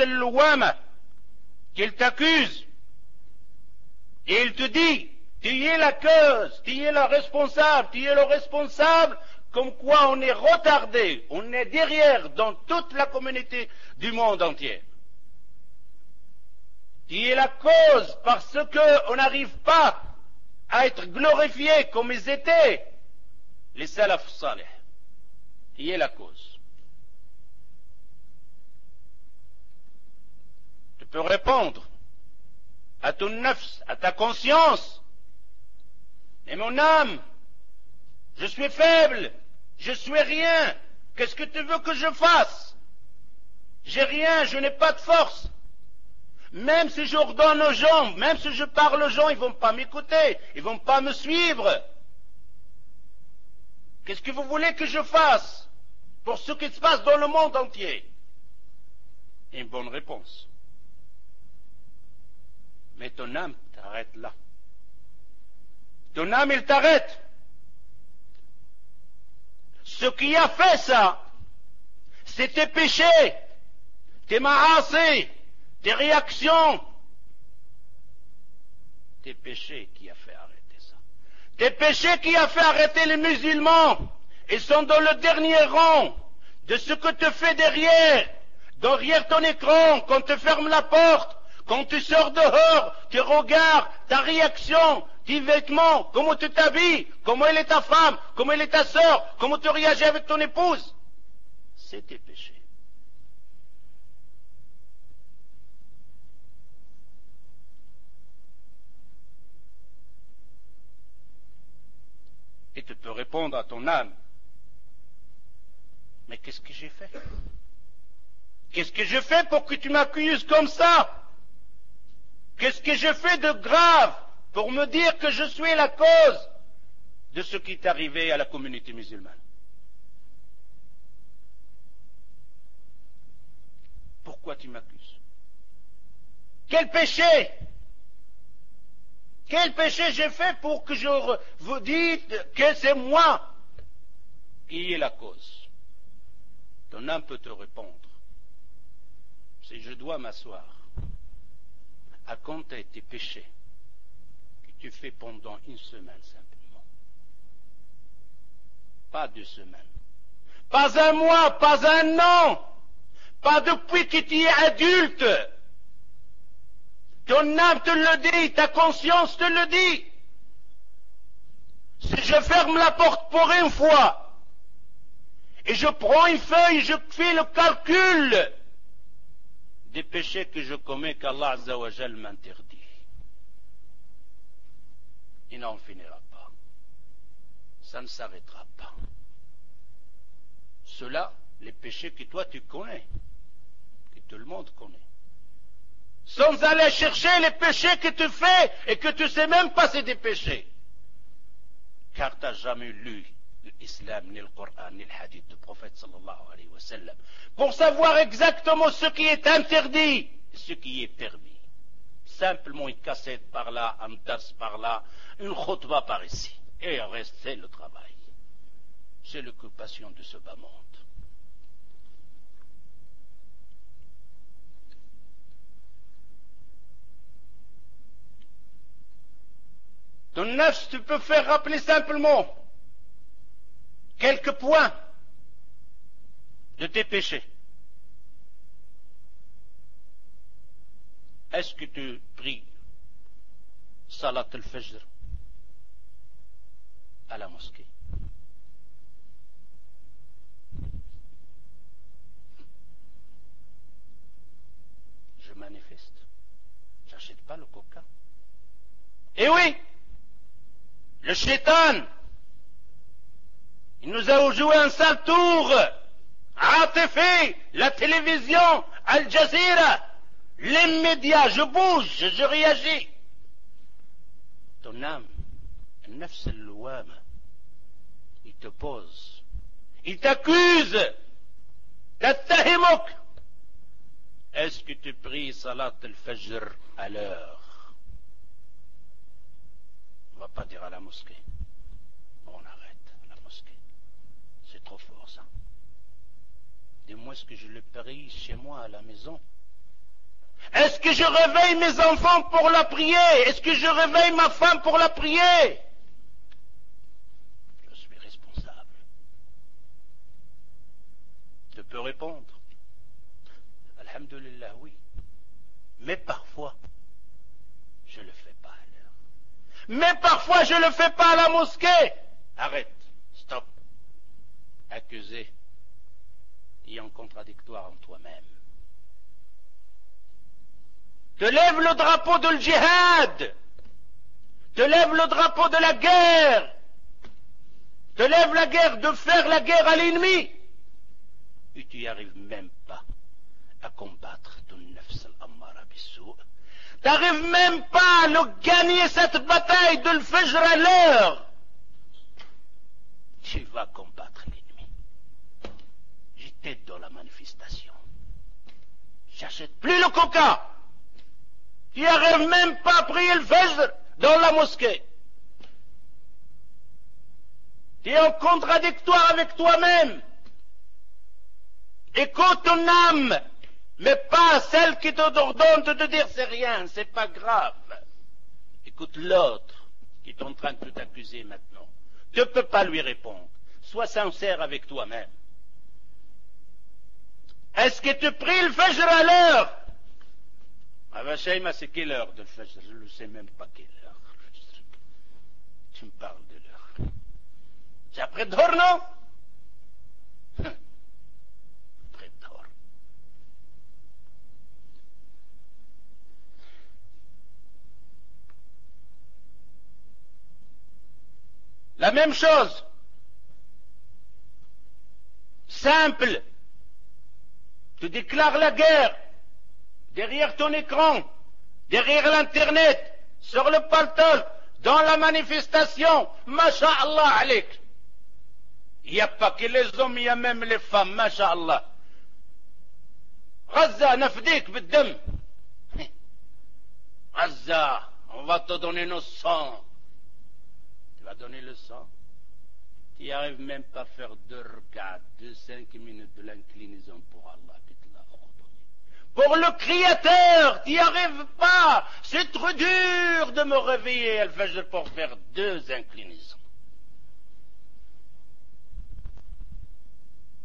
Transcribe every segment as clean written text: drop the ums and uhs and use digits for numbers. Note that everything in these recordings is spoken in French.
al-Lawama, qu'il t'accuse, et il te dit, tu es la cause, tu es la responsable, tu es le responsable, comme quoi on est retardé, on est derrière dans toute la communauté du monde entier. Tu es la cause parce qu'on n'arrive pas à être glorifié comme ils étaient, les salaf salih. Tu es la cause. Tu peux répondre à ton nafs, à ta conscience. Mais mon âme, je suis faible, je suis rien. Qu'est-ce que tu veux que je fasse? J'ai rien, je n'ai pas de force. Même si j'ordonne aux gens, même si je parle aux gens, ils ne vont pas m'écouter, ils ne vont pas me suivre. Qu'est-ce que vous voulez que je fasse pour ce qui se passe dans le monde entier? Une bonne réponse. Mais ton âme t'arrête là. Ton âme, il t'arrête. Ce qui a fait ça, c'est tes péchés, tes maasés, tes réactions. Tes péchés qui a fait arrêter ça. Tes péchés qui a fait arrêter les musulmans. Ils sont dans le dernier rang de ce que tu fais derrière ton écran, quand tu fermes la porte, quand tu sors dehors, tu regardes ta réaction, tes vêtements, comment tu t'habilles, comment elle est ta femme, comment elle est ta sœur, comment tu réagis avec ton épouse. C'est tes péchés. Et tu peux répondre à ton âme. Mais qu'est-ce que j'ai fait? Qu'est-ce que je fais pour que tu m'accuses comme ça? Qu'est-ce que je fais de grave pour me dire que je suis la cause de ce qui est arrivé à la communauté musulmane? Pourquoi tu m'accuses? Quel péché? Quel péché j'ai fait pour que je vous dise que c'est moi qui est la cause? Ton âme peut te répondre. Si je dois m'asseoir à compter tes péchés que tu fais pendant une semaine simplement, pas 2 semaines, pas un mois, pas un an, pas depuis que tu es adulte. Ton âme te le dit, ta conscience te le dit. Si je ferme la porte pour une fois, et je prends une feuille, je fais le calcul des péchés que je commets qu'Allah Azza wa Jal m'interdit, il n'en finira pas. Ça ne s'arrêtera pas. Ceux-là, les péchés que toi tu connais, que tout le monde connaît. Sans aller chercher les péchés que tu fais et que tu ne sais même pas c'est des péchés. Car tu n'as jamais lu l'islam, ni le Coran, ni le hadith du prophète sallallahu alayhi wa sallam, pour savoir exactement ce qui est interdit et ce qui est permis. Simplement une cassette par là, un dars par là, une khutbah par ici. Et le reste, c'est le travail. C'est l'occupation de ce bas monde. Ton nafs, tu peux faire rappeler simplement quelques points de tes péchés. Est-ce que tu pries Salat al-Fajr à la mosquée? Je manifeste. J'achète pas le coca. Eh oui, le shaitan, il nous a joué un sale tour. Atifi, la télévision, Al Jazeera, les médias, je bouge, je réagis. Ton âme, Nafs al-Lawama, il te pose, il t'accuse, t'attahimuk. Est-ce que tu pries Salat al-Fajr à l'heure? On ne va pas dire à la mosquée. On arrête à la mosquée. C'est trop fort ça. Dis-moi, est-ce que je le prie chez moi à la maison? Est-ce que je réveille mes enfants pour la prier? Est-ce que je réveille ma femme pour la prier? Je suis responsable. Je peux répondre. Alhamdulillah, oui. Mais parfois, je ne le fais pas à l'heure. Mais parfois, je ne le fais pas à la mosquée. Arrête, stop. Accusé et en contradictoire en toi-même. Te lève le drapeau de le djihad. Te lève le drapeau de la guerre. Te lève la guerre de faire la guerre à l'ennemi. Et tu n'y arrives même pas à combattre ton nafs al-ammara bis-sou'. Tu n'arrives même pas à gagner cette bataille de le fajr à l'heure. Tu vas combattre l'ennemi. J'étais dans la manifestation. J'achète plus le coca. Tu n'arrives même pas à prier le fajr dans la mosquée. Tu es en contradictoire avec toi-même. Écoute ton âme, mais pas celle qui te ordonne de te dire c'est rien, c'est pas grave. Écoute l'autre qui est en train de t'accuser maintenant. Tu ne peux pas lui répondre. Sois sincère avec toi-même. Est-ce que tu pries le fajr à l'heure? Ah ben Shaima, c'est quelle heure de fajr? Je ne sais même pas quelle heure. Tu me parles de l'heure. C'est après Dhor, non? Après Dhor. La même chose. Simple. Tu déclares la guerre. Derrière ton écran, derrière l'internet, sur le paltol, dans la manifestation, masha'Allah alik. Il n'y a pas que les hommes, il y a même les femmes, masha'Allah. Gaza, nafdik biddam. Gaza, on va te donner nos sangs. Tu vas donner le sang. Tu n'y arrives même pas à faire 2 rak'at, 5 minutes de l'inclinaison pour Allah. Pour le Créateur, tu n'y arrives pas. C'est trop dur de me réveiller al-fajr pour faire 2 inclinaisons.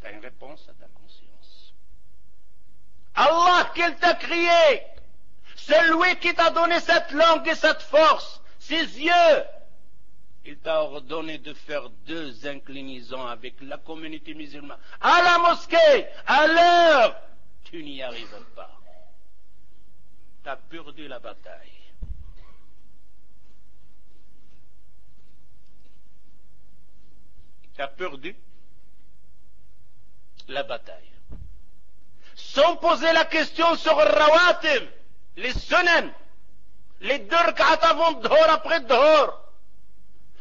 Tu as une réponse à ta conscience. Allah qu'il t'a créé, c'est lui qui t'a donné cette langue et cette force, ses yeux. Il t'a ordonné de faire 2 inclinaisons avec la communauté musulmane. À la mosquée, à l'heure. Tu n'y arrives pas. Tu as perdu la bataille. Tu as perdu la bataille. Sans poser la question sur le rawatib, les sunan, les 2 rak'at avant Dhor, après Dhor.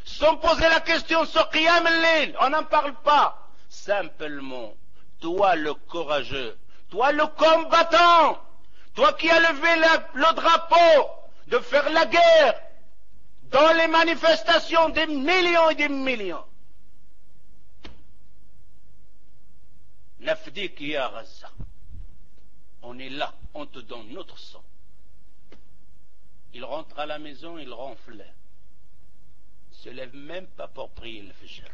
Sans poser la question sur Qiyam al-Layl, on n'en parle pas. Simplement, toi le courageux, toi le combattant, toi qui as levé le drapeau de faire la guerre dans les manifestations des millions et des millions. Nafdik ya Gaza. On est là, on te donne notre sang. Il rentre à la maison, il ronfle. Il ne se lève même pas pour prier le fajr.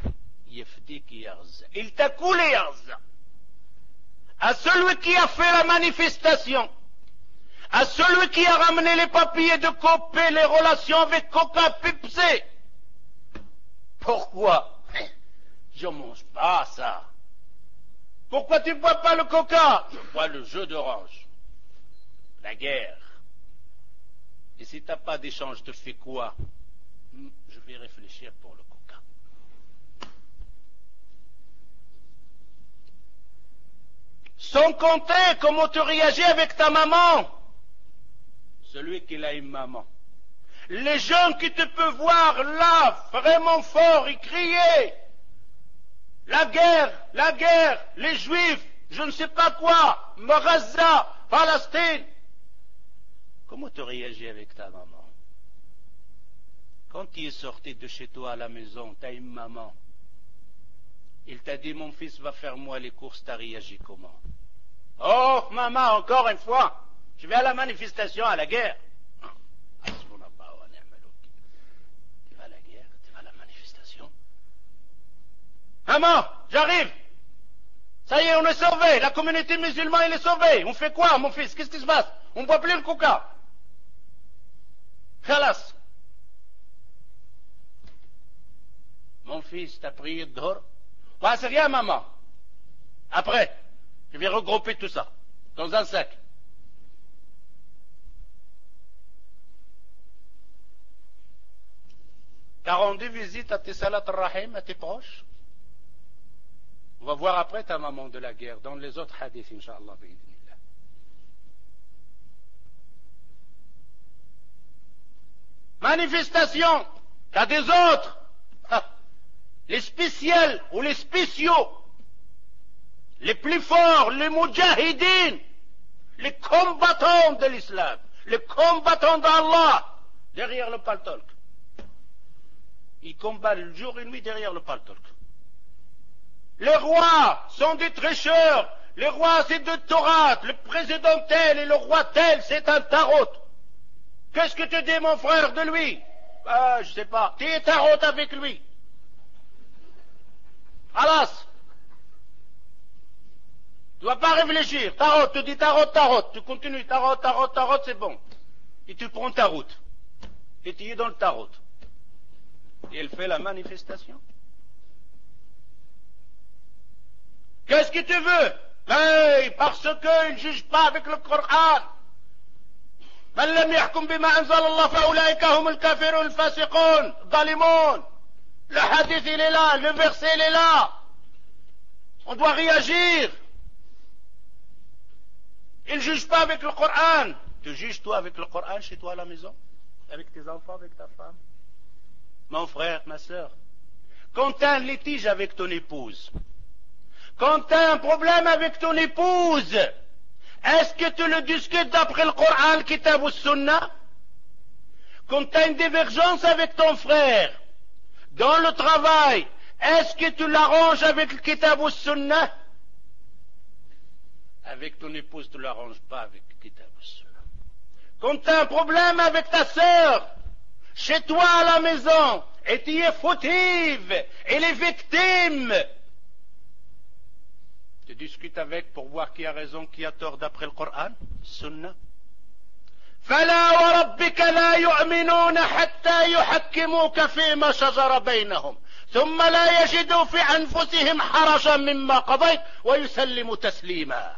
Yafdik ya Gaza. Il t'a coulé ya Gaza. À celui qui a fait la manifestation, à celui qui a ramené les papiers de Copé, les relations avec Coca Pepsi. Pourquoi? Je ne mange pas ça. Pourquoi tu ne bois pas le Coca? Je bois le jus d'orange. La guerre. Et si tu n'as pas d'échange, tu fais quoi? Je vais réfléchir pour le Coca. Sans compter comment tu réagis avec ta maman. Celui qui a une maman. Les gens qui te peuvent voir là, vraiment fort, et crier. La guerre, les juifs, je ne sais pas quoi, Gaza, Palestine. Comment tu réagis avec ta maman? Quand tu es sorti de chez toi à la maison, tu as une maman. Il t'a dit, mon fils va faire moi les courses, tu as réagi comment? Oh, maman, encore une fois, Je vais à la manifestation, à la guerre. Tu vas à la guerre, tu vas à la manifestation. Maman, j'arrive. Ça y est, on est sauvé. La communauté musulmane, elle est sauvée. On fait quoi, mon fils? Qu'est-ce qui se passe? On ne boit plus le coca. Khalas. Mon fils, t'as prié dehors? Ouais, c'est rien, maman. Après, je vais regrouper tout ça dans un sac. T'as rendu visite à tes salat al-rahim, à tes proches? On va voir après ta maman de la guerre dans les autres hadiths, Inch'Allah. Manifestation, t'as des autres, les spéciales ou les spéciaux, les plus forts, les mujahidines, les combattants de l'islam, les combattants d'Allah, derrière le paltolk. Ils combattent le jour et nuit derrière le paltolk. Les rois sont des tricheurs. Les rois, c'est de Torah. Le président tel et le roi tel, c'est un tarot. Qu'est-ce que tu dis, mon frère, de lui? Je sais pas. Tu es tarot avec lui. Alas. Tu dois pas réfléchir. Tarot, tu dis tarot, tarot. Tu continues, tarot, tarot, tarot, c'est bon. Et tu prends ta route. Et tu es dans le tarot. Et elle fait la manifestation. Qu'est-ce que tu veux? Mais parce qu'ils ne jugent pas avec le Coran. من لم يحكم بما أنزل الله فأولئك هم الكافرون الفاسقون الظالمون. Le hadith il est là, le verset il est là. On doit réagir. Ils ne jugent pas avec le Coran. Tu juges toi avec le Coran chez toi à la maison? Avec tes enfants, avec ta femme? Mon frère, ma sœur, quand tu as un litige avec ton épouse, quand tu as un problème avec ton épouse, est-ce que tu le discutes d'après le Coran, le Kitab ou Sunnah? Quand tu as une divergence avec ton frère, dans le travail, est-ce que tu l'arranges avec le Kitab ou Sunnah? Avec ton épouse, tu ne l'arranges pas avec le Kitab ou Sunnah. Quand tu as un problème avec ta sœur, chez toi à la maison, et tu es fautive, elle est victime, tu discutes avec pour voir qui a raison, qui a tort d'après le Coran, Sunnah. فلا وربك لا يؤمنون حتى يحكموك فيما شجر بينهم ثم لا يجدوا في أنفسهم حرجا مما قضيت ويسلموا تسليما.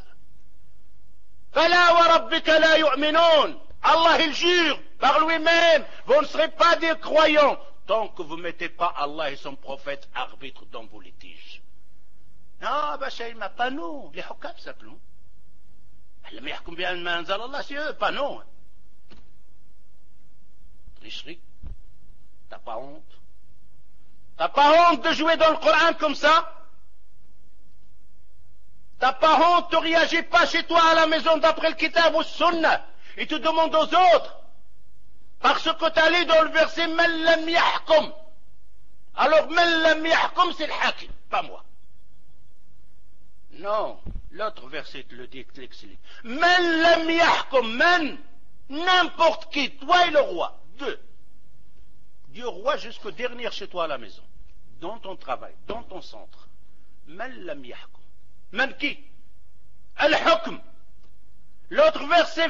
فلا وربك لا يؤمنون. Allah il jure par lui-même, vous ne serez pas des croyants tant que vous ne mettez pas Allah et son prophète arbitre dans vos litiges. Non, Bachaïma, pas nous, les hukam simplement. لم يحكم بأن ما أنزل الله, c'est eux, pas nous. Tricherie, t'as pas honte? T'as pas honte de jouer dans le Coran comme ça? T'as pas honte, tu réagis pas chez toi à la maison d'après le Kitab ou Sunnah et tu demandes aux autres parce que tu as lu dans le verset Man lam yahkum. Alors Man lam yahkum, c'est le hakim, pas moi. Non, l'autre verset te le dit, l'explique. Man lam yahkum, man, n'importe qui, toi et le roi, deux. Du roi jusqu'au dernier chez toi à la maison, dans ton travail, dans ton centre. Man lam yahkum. Man qui? Al-hukm. L'autre verset